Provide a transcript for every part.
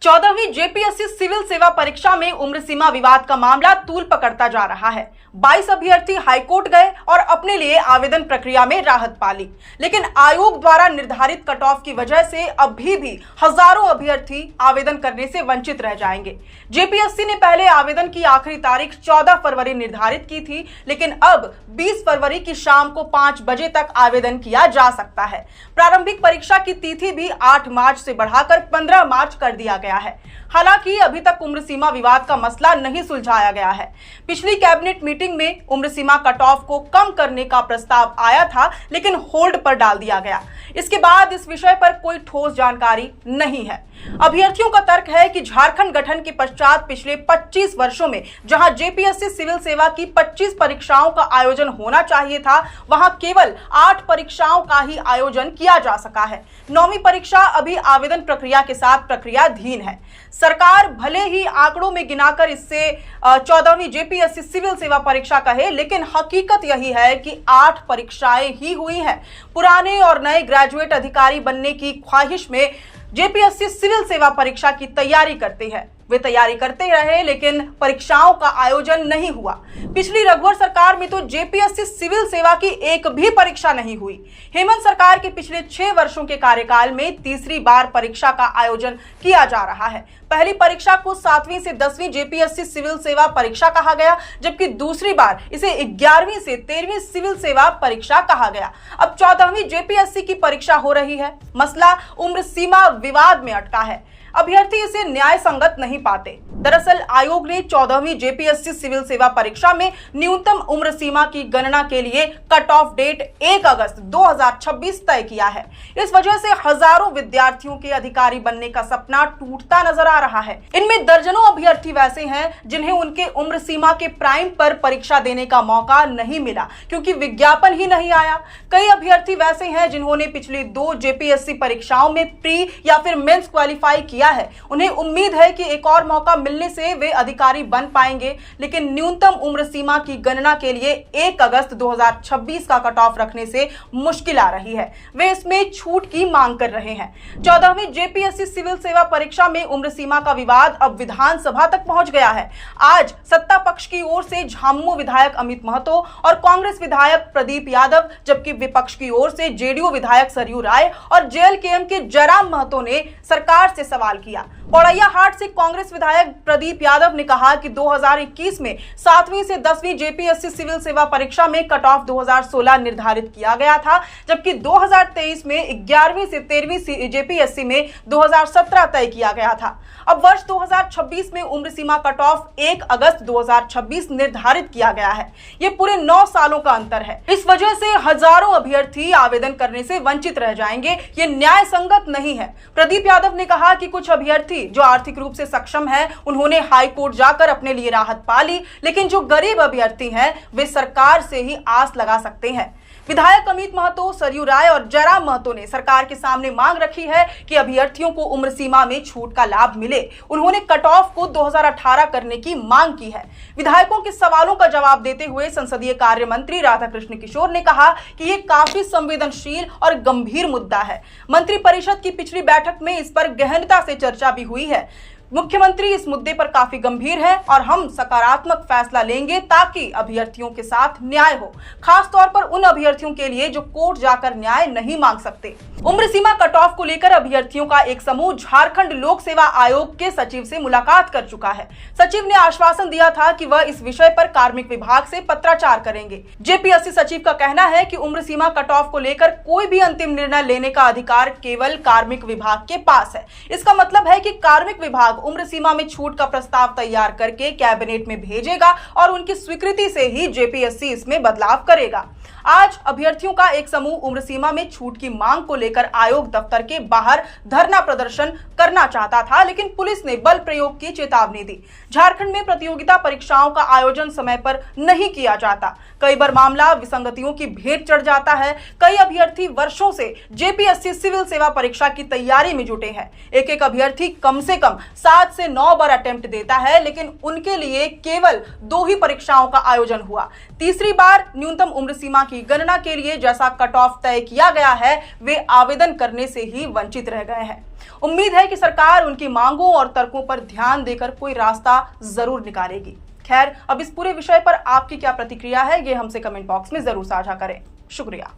14वीं JPSC civil सेवा परीक्षा में उम्र सीमा विवाद का मामला तूल पकड़ता जा रहा है। 22 अभ्यर्थी हाईकोर्ट गए और अपने लिए आवेदन प्रक्रिया में राहत पा ली, लेकिन आयोग द्वारा निर्धारित कट ऑफ की वजह से अभी भी हजारों अभ्यर्थी आवेदन करने से वंचित रह जाएंगे। जेपीएससी ने पहले आवेदन की आखिरी तारीख 14 फरवरी निर्धारित की थी, लेकिन अब 20 फरवरी की शाम को 5 बजे तक आवेदन किया जा सकता है। प्रारंभिक परीक्षा की तिथि भी 8 मार्च से बढ़ाकर 15 मार्च कर दिया गया है। हालांकि अभी तक उम्र सीमा विवाद का मसला नहीं सुलझाया गया है। पिछली कैबिनेट मीटिंग में उम्र सीमा कट ऑफ को कम करने का प्रस्ताव आया था, लेकिन होल्ड पर डाल दिया गया। इसके बाद इस विषय पर कोई ठोस जानकारी नहीं है। अभ्यर्थियों का तर्क है कि झारखंड गठन के पश्चात पिछले 25 वर्षों में जहां जेपीएससी सिविल सेवा की 25 परीक्षाओं का आयोजन होना चाहिए था, वहां केवल 8 परीक्षाओं का ही आयोजन किया जा सका है। 9वीं परीक्षा अभी आवेदन प्रक्रिया के साथ प्रक्रियाधीन है। सरकार भले ही आंकड़ों में गिनाकर इससे 14वीं जेपीएससी सिविल सेवा परीक्षा कहे, लेकिन हकीकत यही है कि 8 परीक्षाएं ही हुई हैं। पुराने और नए ग्रेजुएट अधिकारी बनने की ख्वाहिश में जेपीएससी सिविल सेवा परीक्षा की तैयारी करते हैं। वे तैयारी करते रहे, लेकिन परीक्षाओं का आयोजन नहीं हुआ। पिछली रघुवर सरकार में तो जेपीएससी सिविल सेवा की एक भी परीक्षा नहीं हुई। हेमंत सरकार के पिछले 6 वर्षों के कार्यकाल में तीसरी बार परीक्षा का आयोजन किया जा रहा है। पहली परीक्षा को 7वीं से 10वीं जेपीएससी सिविल सेवा परीक्षा कहा गया, जबकि दूसरी बार इसे 11वीं से 13वीं सिविल सेवा परीक्षा कहा गया। अब 14वीं जेपीएससी की परीक्षा हो रही है। मसला उम्र सीमा विवाद में अटका है। अभ्यर्थी इसे न्याय संगत नहीं पाते। दरअसल आयोग ने 14वीं जेपीएससी सिविल सेवा परीक्षा में न्यूनतम उम्र सीमा की गणना के लिए कट ऑफ डेट 1 अगस्त 2026 तय किया है। इस वजह से हजारों विद्यार्थियों के अधिकारी बनने का सपना टूटता नजर आ रहा है। इनमें दर्जनों अभ्यर्थी वैसे हैं जिन्हें उनके उम्र सीमा के प्राइम पर परीक्षा देने का मौका नहीं मिला, क्योंकि विज्ञापन ही नहीं आया। कई अभ्यर्थी वैसे हैं जिन्होंने पिछली 2 जेपीएससी परीक्षाओं में प्री या फिर मेंस क्वालिफाई किया है। उन्हें उम्मीद है कि एक और मौका मिलने से वे अधिकारी बन पाएंगे, लेकिन न्यूनतम उम्र सीमा की गणना के लिए 1 अगस्त 2026 का कट ऑफ रखने से मुश्किल आ रही है। वे इसमें छूट की मांग कर रहे हैं। 14वीं जेपीएससी सिविल सेवा परीक्षा में उम्र सीमा का विवाद अब विधानसभा तक पहुंच गया है। आज सत्ता पक्ष की ओर से झामुमो विधायक अमित महतो और कांग्रेस विधायक प्रदीप यादव, जबकि विपक्ष की ओर से जेडीयू विधायक सरयू राय और जेएलकेएम के जयराम महतो ने सरकार से सवाल किया। पौड़ैया हाट से कांग्रेस विधायक प्रदीप यादव ने कहा कि 2021 में 7वीं से 10वीं जेपीएससी सिविल सेवा परीक्षा में कट ऑफ 2016 निर्धारित किया गया था, जबकि 2023 में 11वीं से 13वीं जेपीएससी में 2017 तय किया गया था। अब वर्ष 2026 में उम्र सीमा कट ऑफ 1 अगस्त 2026 निर्धारित किया गया है। ये पूरे 9 सालों का अंतर है। इस वजह से हजारों अभ्यर्थी आवेदन करने से वंचित रह जाएंगे। ये न्याय संगत नहीं है। प्रदीप यादव ने कहा कि कुछ अभ्यर्थी जो आर्थिक रूप से सक्षम है, उन्होंने हाई कोर्ट जाकर अपने लिए राहत पा ली, लेकिन जो गरीब अभ्यर्थी हैं, वे सरकार से ही आस लगा सकते हैं। विधायक अमित महतो, सरयू राय और जयराम महतो ने सरकार के सामने मांग रखी है कि अभ्यर्थियों को उम्र सीमा में छूट का लाभ मिले। उन्होंने कट ऑफ को 2018 करने की मांग की है। विधायकों के सवालों का जवाब देते हुए संसदीय कार्य मंत्री राधाकृष्ण किशोर ने कहा कि ये काफी संवेदनशील और गंभीर मुद्दा है। मंत्रिपरिषद की पिछली बैठक में इस पर गहनता से चर्चा भी हुई है। मुख्यमंत्री इस मुद्दे पर काफी गंभीर है और हम सकारात्मक फैसला लेंगे ताकि अभ्यर्थियों के साथ न्याय हो, खास तौर पर उन अभ्यर्थियों के लिए जो कोर्ट जाकर न्याय नहीं मांग सकते। उम्र सीमा कट ऑफ को लेकर अभ्यर्थियों का एक समूह झारखंड लोक सेवा आयोग के सचिव से मुलाकात कर चुका है। सचिव ने आश्वासन दिया था कि वह इस विषय पर कार्मिक विभाग से पत्राचार करेंगे। जेपीएससी सचिव का कहना है कि उम्र सीमा कट ऑफ को लेकर कोई भी अंतिम निर्णय लेने का अधिकार केवल कार्मिक विभाग के पास है। इसका मतलब है कि कार्मिक विभाग उम्र सीमा में छूट का प्रस्ताव तैयार करके कैबिनेट में भेजेगा और उनकी स्वीकृति से ही जेपीएससी इसमें बदलाव करेगा। आज अभ्यर्थियों का एक समूह उम्र सीमा में छूट की मांग को लेकर आयोग दफ्तर के बाहर धरना प्रदर्शन करना चाहता था, लेकिन पुलिस ने बल प्रयोग की चेतावनी दी। झारखंड में प्रतियोगिता परीक्षाओं का आयोजन समय पर नहीं किया जाता। कई बार मामला विसंगतियों की भेंट चढ़ जाता है। कई अभ्यर्थी वर्षों से जेपीएससी सिविल सेवा परीक्षा की तैयारी में जुटे हैं। एक अभ्यर्थी कम से कम 7 से 9 बार अटेम्प्ट देता है, लेकिन उनके लिए केवल 2 ही परीक्षाओं का आयोजन हुआ। तीसरी बार न्यूनतम उम्र सीमा सीमा की गणना के लिए जैसा कट ऑफ तय किया गया है, वे आवेदन करने से ही वंचित रह गए हैं। उम्मीद है कि सरकार उनकी मांगों और तर्कों पर ध्यान देकर कोई रास्ता जरूर निकालेगी। खैर, अब इस पूरे विषय पर आपकी क्या प्रतिक्रिया है, ये हमसे कमेंट बॉक्स में जरूर साझा करें। शुक्रिया।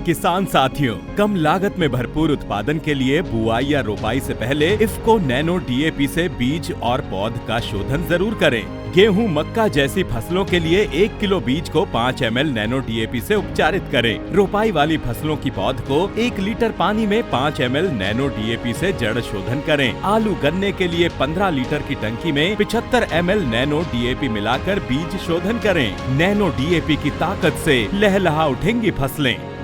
किसान साथियों, कम लागत में भरपूर उत्पादन के लिए बुआई या रोपाई से पहले इफ्को नैनो डीएपी से बीज और पौध का शोधन जरूर करें। गेहूं, मक्का जैसी फसलों के लिए 1 किलो बीज को 5 ml नैनो डीएपी से उपचारित करें। रोपाई वाली फसलों की पौध को 1 लीटर पानी में 5 ml नैनो डीएपी से जड़ शोधन करें। आलू, गन्ने के लिए 15 लीटर की टंकी में 75 ml नैनो डीएपी मिलाकर बीज शोधन करें। नैनो डीएपी की ताकत से लहलहा उठेंगी फसलें।